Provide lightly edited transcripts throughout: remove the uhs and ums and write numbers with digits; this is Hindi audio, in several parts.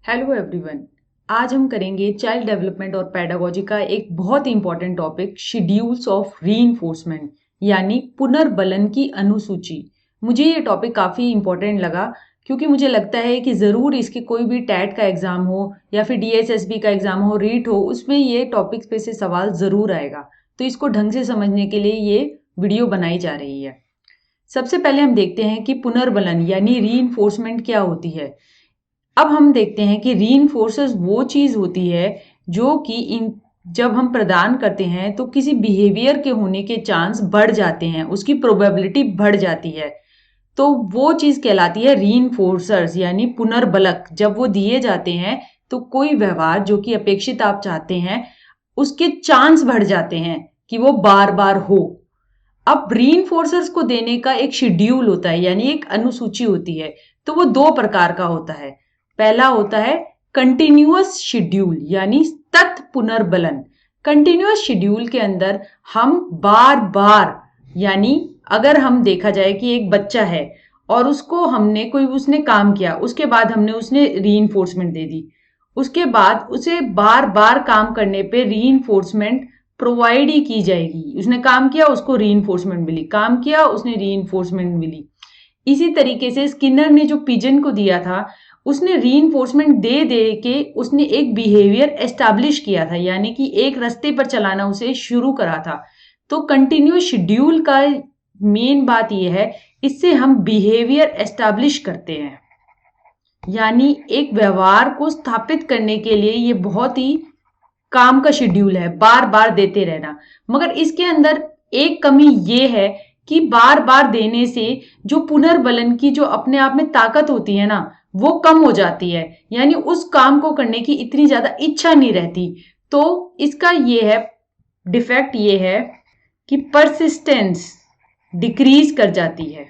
Hello everyone. आज हम करेंगे चाइल्ड डेवलपमेंट और पेडागोजी का एक बहुत ही important topic, schedules of reinforcement यानी पुनर्बलन की अनुसूची। मुझे ये टॉपिक काफ़ी इंपॉर्टेंट लगा क्योंकि मुझे लगता है कि ज़रूर इसके कोई भी टैट का एग्ज़ाम हो या फिर DSSB का एग्ज़ाम हो, रीट हो, उसमें ये टॉपिक पे से सवाल ज़रूर आएगा। तो इसको ढंग से समझने के लिए ये वीडियो बनाई जा रही है। सबसे पहले हम देखते हैं कि पुनर्बलन यानी रीइंफोर्समेंट क्या होती है। अब हम देखते हैं कि रीइंफोर्सर्स वो चीज़ होती है जो कि जब हम प्रदान करते हैं तो किसी बिहेवियर के होने के चांस बढ़ जाते हैं, उसकी प्रोबेबिलिटी बढ़ जाती है। तो वो चीज़ कहलाती है रीइंफोर्सर्स यानी पुनर्बलक। जब वो दिए जाते हैं तो कोई व्यवहार जो कि अपेक्षित आप चाहते हैं उसके चांस बढ़ जाते हैं कि वो बार बार हो। अब रीइंफोर्सर्स को देने का एक शेड्यूल होता है यानी एक अनुसूची होती है। तो वो दो प्रकार का होता है। पहला होता है कंटिन्यूअस शेड्यूल यानी सतत पुनर्बलन। कंटिन्यूअस शेड्यूल के अंदर हम बार बार यानी अगर हम देखा जाए कि एक बच्चा है और उसको उसने काम किया, उसके बाद हमने उसने रीइंफोर्समेंट दे दी, उसके बाद उसे बार बार काम करने पे रीइंफोर्समेंट प्रोवाइड ही की जाएगी। उसने काम किया, उसको रीइंफोर्समेंट मिली, काम किया, उसने रीइंफोर्समेंट मिली। इसी तरीके से स्किनर ने जो पिजन को दिया था, उसने रीइंफोर्समेंट दे दे के उसने एक बिहेवियर एस्टैब्लिश किया था यानी कि एक रास्ते पर चलाना उसे शुरू करा था। तो कंटिन्यूअस शेड्यूल का मेन बात यह है, इससे हम बिहेवियर एस्टैब्लिश करते हैं यानी एक व्यवहार को स्थापित करने के लिए ये बहुत ही काम का शेड्यूल है, बार बार देते रहना। मगर इसके अंदर एक कमी ये है कि बार बार देने से जो पुनर्बलन की जो अपने आप में ताकत होती है ना, वो कम हो जाती है यानी उस काम को करने की इतनी ज्यादा इच्छा नहीं रहती। तो इसका ये है डिफेक्ट, ये है कि परसिस्टेंस डिक्रीज कर जाती है।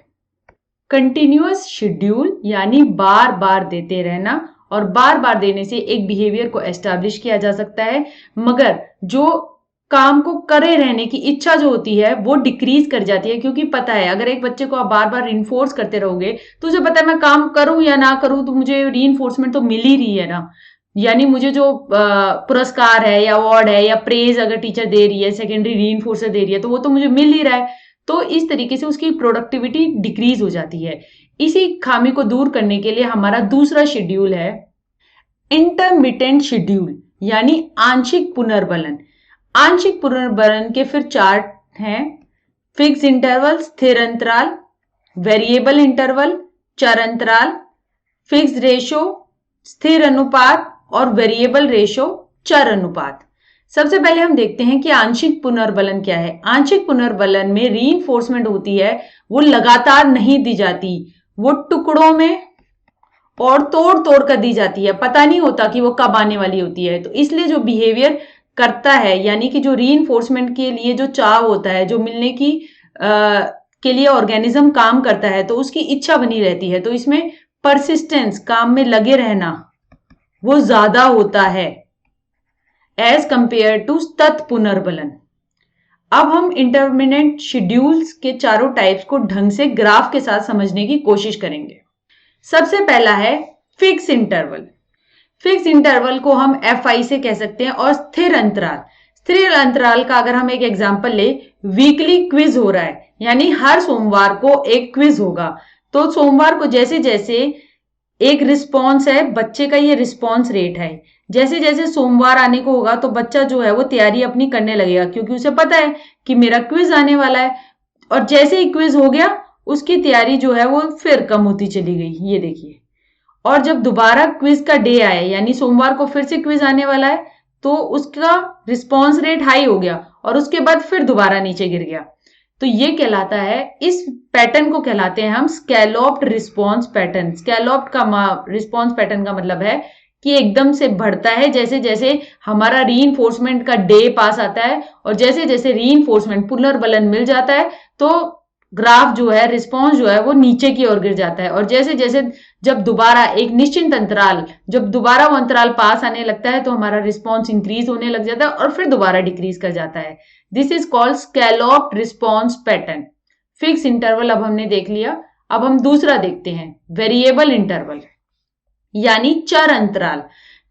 कंटिन्यूअस शेड्यूल यानी बार बार देते रहना और बार बार देने से एक बिहेवियर को एस्टैब्लिश किया जा सकता है, मगर जो काम को करे रहने की इच्छा जो होती है वो डिक्रीज कर जाती है। क्योंकि पता है अगर एक बच्चे को आप बार बार रीइंफोर्स करते रहोगे तो उसे पता है मैं काम करूं या ना करूं तो मुझे रीइंफोर्समेंट तो मिल ही रही है ना, यानी मुझे जो पुरस्कार है या अवार्ड है या प्रेज अगर टीचर दे रही है, सेकेंडरी रीइंफोर्सर दे रही है, तो वो तो मुझे मिल ही रहा है। तो इस तरीके से उसकी प्रोडक्टिविटी डिक्रीज हो जाती है। इसी खामी को दूर करने के लिए हमारा दूसरा शेड्यूल है इंटरमिटेंट शेड्यूल यानी आंशिक पुनर्बलन। आंशिक पुनर्बलन के फिर चार्ट हैं: फिक्स इंटरवल स्थिर अंतराल, वेरिएबल इंटरवल चर अंतराल, फिक्स रेशो स्थिर अनुपात और वेरिएबल रेशो चर अनुपात। सबसे पहले हम देखते हैं कि आंशिक पुनर्बलन क्या है। आंशिक पुनर्बलन में रीइंफोर्समेंट होती है, वो लगातार नहीं दी जाती, वो टुकड़ों में और तोड़ तोड़ कर दी जाती है, पता नहीं होता कि वो कब आने वाली होती है। तो इसलिए जो बिहेवियर करता है यानी कि जो रीइंफोर्समेंट के लिए जो चाव होता है, जो मिलने की के लिए ऑर्गेनिज्म काम करता है, तो उसकी इच्छा बनी रहती है। तो इसमें परसिस्टेंस, काम में लगे रहना, वो ज्यादा होता है एज कंपेयर टू सतत पुनर्बलन। अब हम इंटरमिटेंट शेड्यूल्स के चारों टाइप्स को ढंग से ग्राफ के साथ समझने की कोशिश करेंगे। सबसे पहला है फिक्स इंटरवल। फिक्स इंटरवल को हम FI से कह सकते हैं। और स्थिर अंतराल, स्थिर अंतराल का अगर हम एक एग्जांपल ले, वीकली क्विज हो रहा है यानी हर सोमवार को एक क्विज होगा। तो सोमवार को जैसे जैसे एक रिस्पॉन्स है, बच्चे का ये रिस्पॉन्स रेट है, जैसे जैसे सोमवार आने को होगा तो बच्चा जो है वो तैयारी अपनी करने लगेगा क्योंकि उसे पता है कि मेरा क्विज आने वाला है। और जैसे ही क्विज हो गया उसकी तैयारी जो है वो फिर कम होती चली गई, ये देखिए। और जब दोबारा क्विज का डे आया यानी सोमवार को फिर से क्विज आने वाला है तो उसका रिस्पॉन्स रेट हाई हो गया और उसके बाद फिर दोबारा नीचे गिर गया। तो ये कहलाता है, इस पैटर्न को कहलाते हैं हम स्कैलॉप्ड रिस्पॉन्स पैटर्न। स्कैलॉप्ड का रिस्पॉन्स पैटर्न का मतलब है कि एकदम से बढ़ता है जैसे जैसे हमारा रीइंफोर्समेंट का डे पास आता है और जैसे जैसे रीइंफोर्समेंट पुनर्बलन मिल जाता है तो ग्राफ जो है, रिस्पॉन्स जो है वो नीचे की ओर गिर जाता है। और जैसे जैसे जब दोबारा एक निश्चित अंतराल, जब दोबारा वो अंतराल पास आने लगता है तो हमारा रिस्पॉन्स इंक्रीज होने लग जाता है और फिर दोबारा डिक्रीज कर जाता है। This is called scalloped response pattern. Fix interval अब हमने देख लिया। अब हम दूसरा देखते हैं, वेरिएबल इंटरवल यानी चर अंतराल।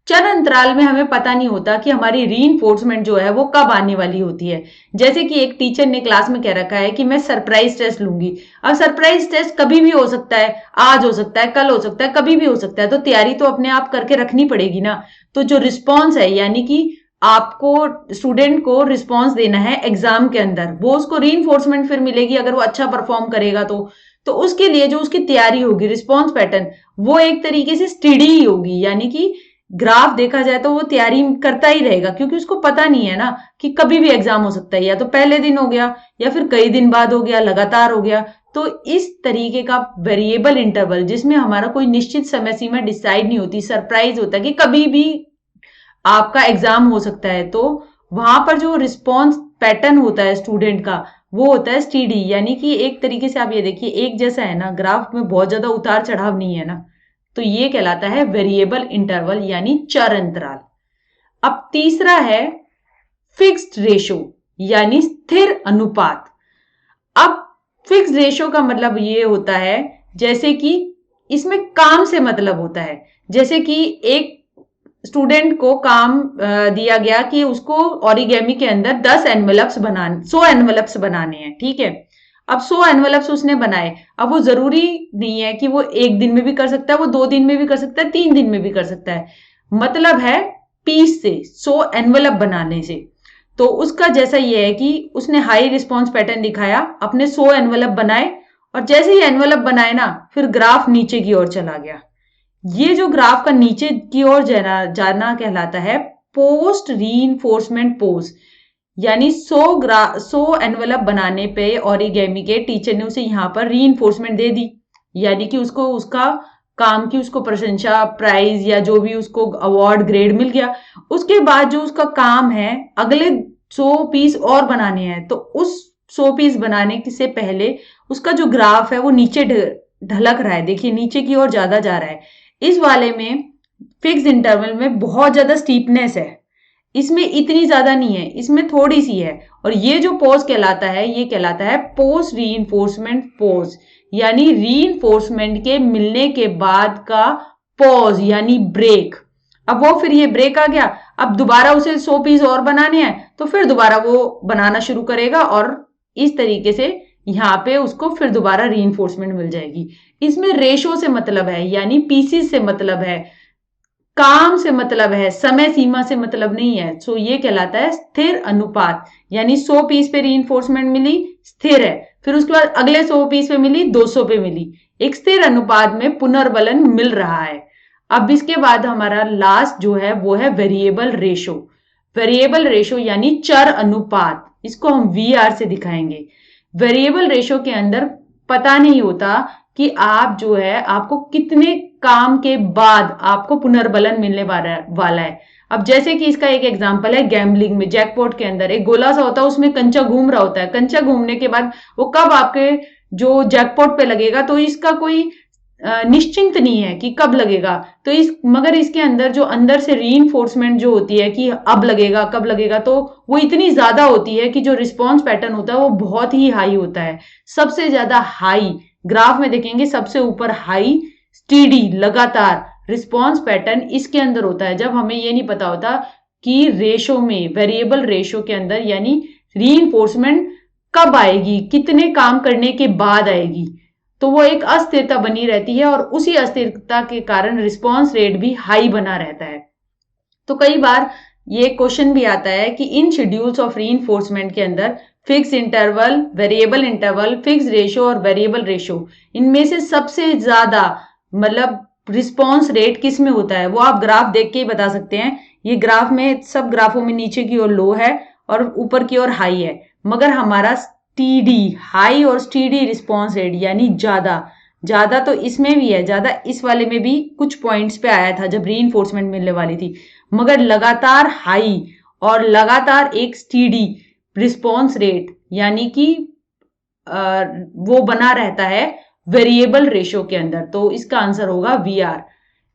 चर अंतराल में हमें पता नहीं होता कि हमारी रीइंफोर्समेंट जो है वो कब आने वाली होती है। जैसे कि एक टीचर ने क्लास में कह रखा है कि मैं सरप्राइज टेस्ट लूंगी। अब सरप्राइज टेस्ट कभी भी हो सकता है, आज हो सकता है, कल हो सकता है, कभी भी हो सकता है, तो तैयारी तो अपने आप करके रखनी पड़ेगी ना। तो जो रिस्पॉन्स है, यानी कि आपको स्टूडेंट को रिस्पॉन्स देना है एग्जाम के अंदर, वो उसको रीइंफोर्समेंट फिर मिलेगी अगर वो अच्छा परफॉर्म करेगा तो उसके लिए जो उसकी तैयारी होगी, रिस्पॉन्स पैटर्न, वो एक तरीके से स्टडी ही होगी। यानी कि ग्राफ देखा जाए तो वो तैयारी करता ही रहेगा, क्योंकि उसको पता नहीं है ना कि कभी भी एग्जाम हो सकता है, या तो पहले दिन हो गया या फिर कई दिन बाद हो गया, लगातार हो गया। तो इस तरीके का वेरिएबल इंटरवल जिसमें हमारा कोई निश्चित समय सीमा डिसाइड नहीं होती, सरप्राइज होता है कि कभी भी आपका एग्जाम हो सकता है, तो वहां पर जो रिस्पॉन्स पैटर्न होता है स्टूडेंट का, वो होता है स्टीडी। यानी कि एक तरीके से आप ये देखिए, एक जैसा है ना, ग्राफ में बहुत ज्यादा उतार चढ़ाव नहीं है ना, तो ये कहलाता है वेरिएबल इंटरवल यानी चर अंतराल। अब तीसरा है फिक्स्ड रेशो यानी स्थिर अनुपात। अब फिक्स्ड रेशो का मतलब ये होता है, जैसे कि इसमें काम से मतलब होता है। जैसे कि एक स्टूडेंट को काम दिया गया कि उसको ओरिगेमी के अंदर 10 एनवेलप्स बनाने, 100 एनवेलप्स बनाने हैं, ठीक है। अब 100 एनवेलप्स उसने बनाए। अब वो जरूरी नहीं है कि वो एक दिन में भी कर सकता है, वो 2 दिन में भी कर सकता है, 3 दिन में भी कर सकता है। मतलब है पीस से 100 एनवेलप बनाने से। तो उसका जैसा ये है कि उसने हाई रिस्पॉन्स पैटर्न दिखाया, अपने 100 एनवेलप बनाए, और जैसे ही एनवेलप बनाए ना, फिर ग्राफ नीचे की ओर चला गया। ये जो ग्राफ का नीचे की ओर जाना कहलाता है पोस्ट रीइंफोर्समेंट पोज। यानी 100 एनवेलप बनाने पे ओरिगेमी के टीचर ने उसे यहां पर रीइंफोर्समेंट दे दी, यानी कि उसको उसका काम की उसको प्रशंसा, प्राइज या जो भी उसको अवार्ड ग्रेड मिल गया। उसके बाद जो उसका काम है, अगले 100 पीस और बनाने हैं, तो उस 100 पीस बनाने से पहले उसका जो ग्राफ है वो नीचे ढलक रहा है। देखिए नीचे की ओर ज्यादा जा रहा है। इस वाले में फिक्स इंटरवल में बहुत ज्यादा स्टीपनेस है, इसमें इतनी ज्यादा नहीं है, इसमें थोड़ी सी है। और ये जो पोज कहलाता है, ये कहलाता है पोस्ट रीइंफोर्समेंट पोज, यानी रीइंफोर्समेंट के मिलने के बाद का पॉज यानी ब्रेक। अब वो फिर ये ब्रेक आ गया, अब दोबारा उसे 100 पीस और बनाने हैं, तो फिर दोबारा वो बनाना शुरू करेगा, और इस तरीके से यहाँ पे उसको फिर दोबारा रीइंफोर्समेंट मिल जाएगी। इसमें रेशो से मतलब है, यानी पीसीस से मतलब है, काम से मतलब है, समय सीमा से मतलब नहीं है। सो ये कहलाता है स्थिर अनुपात। यानी 100 पीस पे रीइंफोर्समेंट मिली, स्थिर है, फिर उसके बाद अगले 100 पीस पे मिली, 200 पे मिली, एक स्थिर अनुपात में पुनर्बलन मिल रहा है। अब इसके बाद हमारा लास्ट जो है वो है वेरिएबल रेशो। वेरिएबल रेशो यानी चर अनुपात, इसको हम वीआर से दिखाएंगे। वेरिएबल रेशो के अंदर पता नहीं होता कि आप जो है, आपको कितने काम के बाद आपको पुनर्बलन मिलने वाला है। अब जैसे कि इसका एक एग्जांपल है गैम्बलिंग में, जैकपॉट के अंदर एक गोला सा होता है, उसमें कंचा घूम रहा होता है। कंचा घूमने के बाद वो कब आपके जो जैकपॉट पे लगेगा, तो इसका कोई निश्चिंत नहीं है कि कब लगेगा। तो मगर इसके अंदर जो अंदर से रीइंफोर्समेंट जो होती है कि अब लगेगा, कब लगेगा, तो वो इतनी ज्यादा होती है कि जो रिस्पॉन्स पैटर्न होता है वो बहुत ही हाई होता है। सबसे ज्यादा हाई ग्राफ में देखेंगे, सबसे ऊपर हाई स्टीडी लगातार रिस्पॉन्स पैटर्न इसके अंदर होता है, जब हमें ये नहीं पता होता कि रेशो में, वेरिएबल रेशो के अंदर, यानी रीइंफोर्समेंट कब आएगी, कितने काम करने के बाद आएगी। तो वो एक अस्थिरता बनी रहती है, और उसी अस्थिरता के कारण रिस्पॉन्स रेट भी हाई बना रहता है। तो कई बार ये क्वेश्चन भी आता है कि इन शेड्यूल्स ऑफ रीइंफोर्समेंट के अंदर fix interval, variable interval, fix ratio और वेरिएबल रेशो, इनमें से सबसे ज्यादा मतलब रिस्पॉन्स रेट किस में होता है, वो आप ग्राफ देख के ही बता सकते हैं। ये ग्राफ में, सब ग्राफों में नीचे की ओर लो है और ऊपर की ओर हाई है, मगर हमारा स्टीडी, हाई और स्टीडी रिस्पॉन्स रेट यानी ज्यादा, ज्यादा तो इसमें भी है, ज्यादा इस वाले में भी कुछ पॉइंट्स पे आया था जब रीइंफोर्समेंट मिलने वाली थी, मगर लगातार हाई और लगातार एक स्टीडी रिस्पॉन्स रेट यानी कि वो बना रहता है वेरिएबल रेशो के अंदर। तो इसका आंसर होगा वी आर।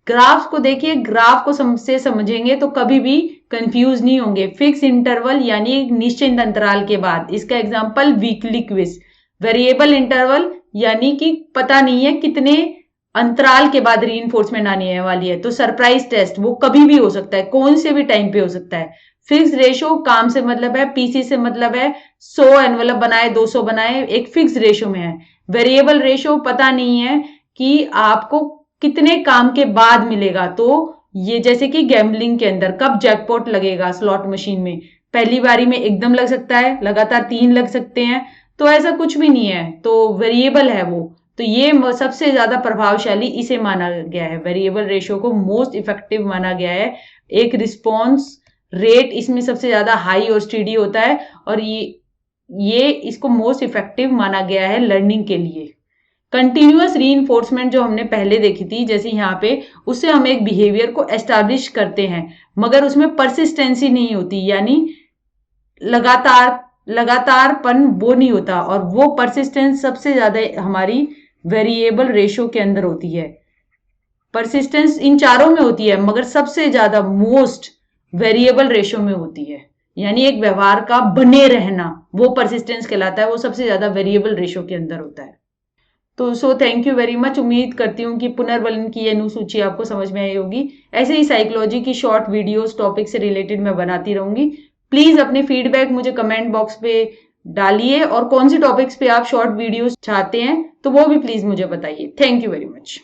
ग्राफ को देखिए, ग्राफ को से समझेंगे तो कभी भी कंफ्यूज नहीं होंगे। फिक्स इंटरवल यानी एक निश्चित अंतराल के बाद, इसका example weekly quiz. Variable interval यानी कि पता नहीं है कितने अंतराल के बाद रीइंफोर्समेंट आने वाली है, तो सरप्राइज टेस्ट वो कभी भी हो सकता है, कौन से भी टाइम पे हो सकता है। फिक्स रेशो काम से मतलब है, पीसी से मतलब है 100 एनवलप बनाए 200 बनाए, एक फिक्स रेशो में है। वेरिएबल रेशो पता नहीं है कि आपको कितने काम के बाद मिलेगा, तो ये जैसे कि गैम्बलिंग के अंदर कब जैकपॉट लगेगा स्लॉट मशीन में, पहली बारी में एकदम लग सकता है, लगातार 3 लग सकते हैं, तो ऐसा कुछ भी नहीं है, तो वेरिएबल है वो। तो ये सबसे ज्यादा प्रभावशाली इसे माना गया है, वेरिएबल रेशियो को मोस्ट इफेक्टिव माना गया है। एक रिस्पॉन्स रेट इसमें सबसे ज्यादा हाई और स्टेडी होता है, और ये इसको मोस्ट इफेक्टिव माना गया है लर्निंग के लिए। कंटिन्यूअस रीइंफोर्समेंट जो हमने पहले देखी थी, जैसे यहाँ पे, उससे हम एक बिहेवियर को एस्टैब्लिश करते हैं, मगर उसमें परसिस्टेंसी नहीं होती, यानी लगातारपन वो नहीं होता, और वो परसिस्टेंस सबसे ज्यादा हमारी वेरिएबल रेशो के अंदर होती है। परसिस्टेंस इन चारों में होती है, मगर सबसे ज्यादा मोस्ट वेरिएबल रेशो में होती है, यानी एक व्यवहार का बने रहना वो परसिस्टेंस कहलाता है, वो सबसे ज्यादा वेरिएबल रेशो के अंदर होता है। तो थैंक यू वेरी मच। उम्मीद करती हूँ कि पुनर्बलन की ये अनुसूची आपको समझ में आई होगी। ऐसे ही साइकोलॉजी की शॉर्ट वीडियोस टॉपिक से रिलेटेड मैं बनाती रहूंगी। प्लीज अपने फीडबैक मुझे कमेंट बॉक्स पे डालिए, और कौन से टॉपिक्स पे आप शॉर्ट वीडियोस चाहते हैं तो वो भी प्लीज मुझे बताइए। Thank you very much.